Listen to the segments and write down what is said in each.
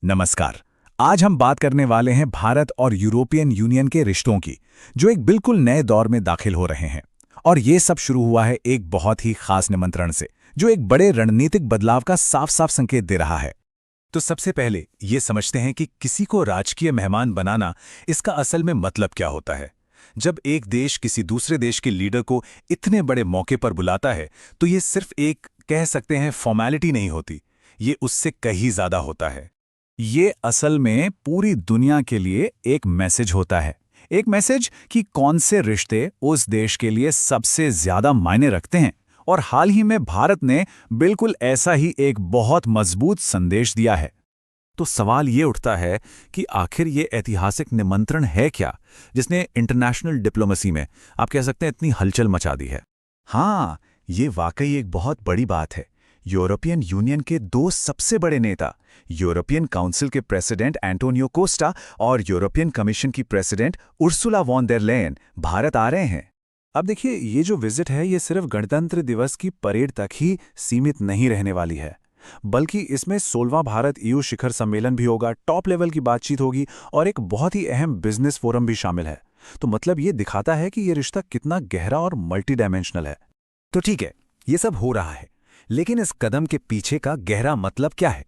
नमस्कार। आज हम बात करने वाले हैं भारत और यूरोपियन यूनियन के रिश्तों की, जो एक बिल्कुल नए दौर में दाखिल हो रहे हैं। और ये सब शुरू हुआ है एक बहुत ही खास निमंत्रण से, जो एक बड़े रणनीतिक बदलाव का साफ साफ संकेत दे रहा है। तो सबसे पहले ये समझते हैं कि किसी को राजकीय मेहमान बनाना, इसका असल में मतलब क्या होता है। जब एक देश किसी दूसरे देश के लीडर को इतने बड़े मौके पर बुलाता है, तो ये सिर्फ एक कह सकते हैं फॉर्मेलिटी नहीं होती, ये उससे कहीं ज्यादा होता है। ये असल में पूरी दुनिया के लिए एक मैसेज होता है। एक मैसेज कि कौन से रिश्ते उस देश के लिए सबसे ज्यादा मायने रखते हैं। और हाल ही में भारत ने बिल्कुल ऐसा ही एक बहुत मजबूत संदेश दिया है। तो सवाल ये उठता है कि आखिर ये ऐतिहासिक निमंत्रण है क्या, जिसने इंटरनेशनल डिप्लोमेसी में आप कह सकते हैं इतनी हलचल मचा दी है। हाँ, ये वाकई एक बहुत बड़ी बात है। यूरोपियन यूनियन के दो सबसे बड़े नेता, यूरोपियन काउंसिल के प्रेसिडेंट एंटोनियो कोस्टा और यूरोपियन कमीशन की president Ursula von der Leyen Bharat आ रहे हैं। अब देखिए, ये जो विजिट है, ये सिर्फ गणतंत्र दिवस की परेड तक ही सीमित नहीं रहने वाली है, बल्कि इसमें 16वां भारत ईयू शिखर सम्मेलन भी होगा, टॉप लेवल की बातचीत होगी और एक बहुत ही अहम बिजनेस फोरम भी शामिल है। तो मतलब ये दिखाता है कि ये रिश्ता कितना गहरा और मल्टी डायमेंशनल है। तो ठीक है, ये सब हो रहा है, लेकिन इस कदम के पीछे का गहरा मतलब क्या है?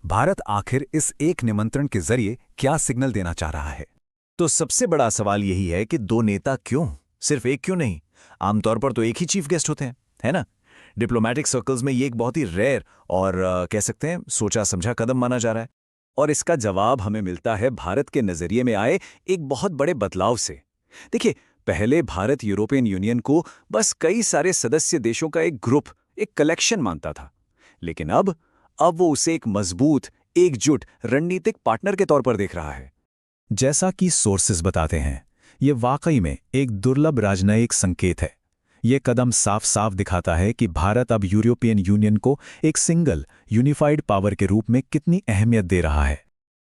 भारत आखिर इस एक निमंत्रण के जरिए क्या सिग्नल देना चाह रहा है? तो सबसे बड़ा सवाल यही है कि दो नेता क्यों? सिर्फ एक क्यों नहीं? आमतौर पर तो एक ही चीफ गेस्ट होते हैं, है ना? डिप्लोमैटिक सर्कल्स में ये एक बहुत ही रेयर और कह सकते हैं सोचा समझा कदम माना जा रहा है। और इसका जवाब हमें मिलता है भारत के नजरिए में आए एक बहुत बड़े बदलाव से। देखिए, पहले भारत यूरोपियन यूनियन को बस कई सारे सदस्य देशों का एक ग्रुप, एक कलेक्शन मानता था। लेकिन अब वो उसे एक मजबूत, एकजुट रणनीतिक पार्टनर के तौर पर देख रहा है। जैसा कि सोर्सेज बताते हैं, ये वाकई में एक दुर्लभ राजनयिक संकेत है। ये कदम साफ साफ दिखाता है कि भारत अब यूरोपियन यूनियन को एक सिंगल, यूनिफाइड पावर के रूप में कितनी अहमियत दे रहा है।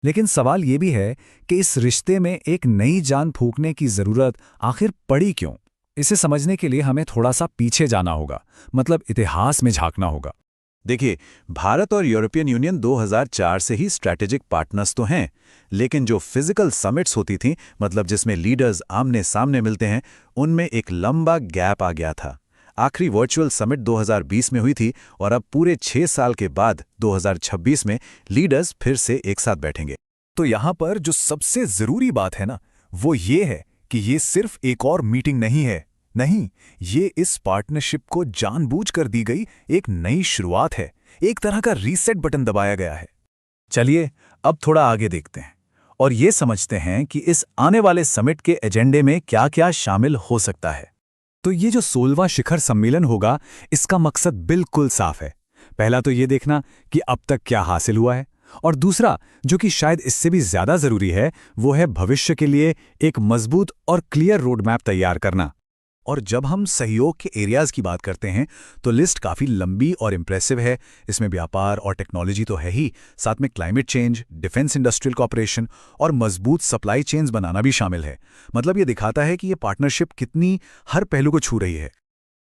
लेकिन सवाल ये भी है कि इस रिश्ते में एक नई जान फूंकने की जरूरत आखिर पड़ी क्यों? इसे समझने के लिए हमें थोड़ा सा पीछे जाना होगा, मतलब इतिहास में झांकना होगा। देखिए, भारत और यूरोपियन यूनियन 2004 से ही स्ट्रैटेजिक पार्टनर्स तो हैं, लेकिन जो फिजिकल समिट्स होती थीं, मतलब जिसमें लीडर्स आमने सामने मिलते हैं, उनमें एक लंबा गैप आ गया था। आखिरी वर्चुअल समिट 2020 में हुई थी और अब पूरे 6 साल के बाद 2026 में लीडर्स फिर से एक साथ बैठेंगे। तो यहाँ पर जो सबसे जरूरी बात है ना, वो ये है कि ये सिर्फ एक और मीटिंग नहीं है। नहीं, ये इस पार्टनरशिप को जानबूझकर दी गई एक नई शुरुआत है। एक तरह का रीसेट बटन दबाया गया है। चलिए, अब थोड़ा आगे देखते हैं और ये समझते हैं कि इस आने वाले समिट के एजेंडे में क्या-क्या शामिल हो सकता है। तो ये जो 16वां शिखर सम्मेलन होगा, इसका मकसद बिल्कुल साफ है। पहला तो ये देखना कि अब तक क्या हासिल हुआ है, और दूसरा, जो कि शायद इससे भी ज्यादा जरूरी है, वो है भविष्य के लिए एक मजबूत और क्लियर रोड मैप तैयार करना। और जब हम सहयोग के एरियाज की बात करते हैं, तो लिस्ट काफ़ी लंबी और इम्प्रेसिव है। इसमें व्यापार और टेक्नोलॉजी तो है ही, साथ में climate change, defence industrial cooperation और मजबूत सप्लाई चेन्स बनाना भी शामिल है। मतलब ये दिखाता है कि ये पार्टनरशिप कितनी हर पहलू को छू रही है।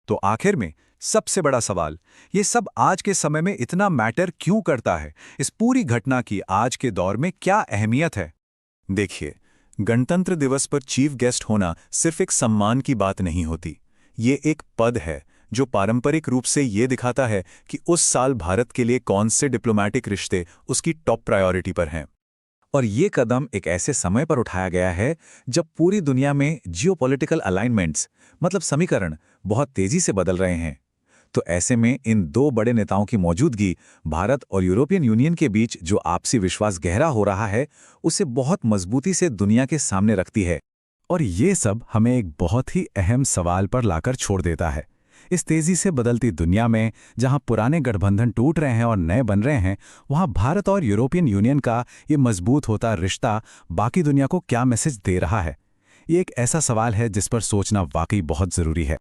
तो आखिर में सबसे बड़ा सवाल, ये सब आज के समय में इतना मैटर क्यों करता है? इस पूरी घटना की आज के दौर में क्या अहमियत है? देखिए, गणतंत्र दिवस पर चीफ गेस्ट होना सिर्फ एक सम्मान की बात नहीं होती। ये एक पद है जो पारंपरिक रूप से ये दिखाता है कि उस साल भारत के लिए कौन से डिप्लोमैटिक रिश्ते उसकी टॉप प्रायोरिटी पर हैं। और ये कदम एक ऐसे समय पर उठाया गया है जब पूरी दुनिया में जियोपॉलिटिकल अलाइनमेंट्स, मतलब समीकरण, बहुत तेजी से बदल रहे हैं। तो ऐसे में इन दो बड़े नेताओं की मौजूदगी भारत और यूरोपियन यूनियन के बीच जो आपसी विश्वास गहरा हो रहा है, उसे बहुत मजबूती से दुनिया के सामने रखती है। और ये सब हमें एक बहुत ही अहम सवाल पर लाकर छोड़ देता है। इस तेजी से बदलती दुनिया में, जहां पुराने गठबंधन टूट रहे हैं और नए बन रहे हैं, वहां भारत और यूरोपियन यूनियन का ये मजबूत होता रिश्ता बाकी दुनिया को क्या मैसेज दे रहा है? ये एक ऐसा सवाल है जिस पर सोचना वाकई बहुत जरूरी है।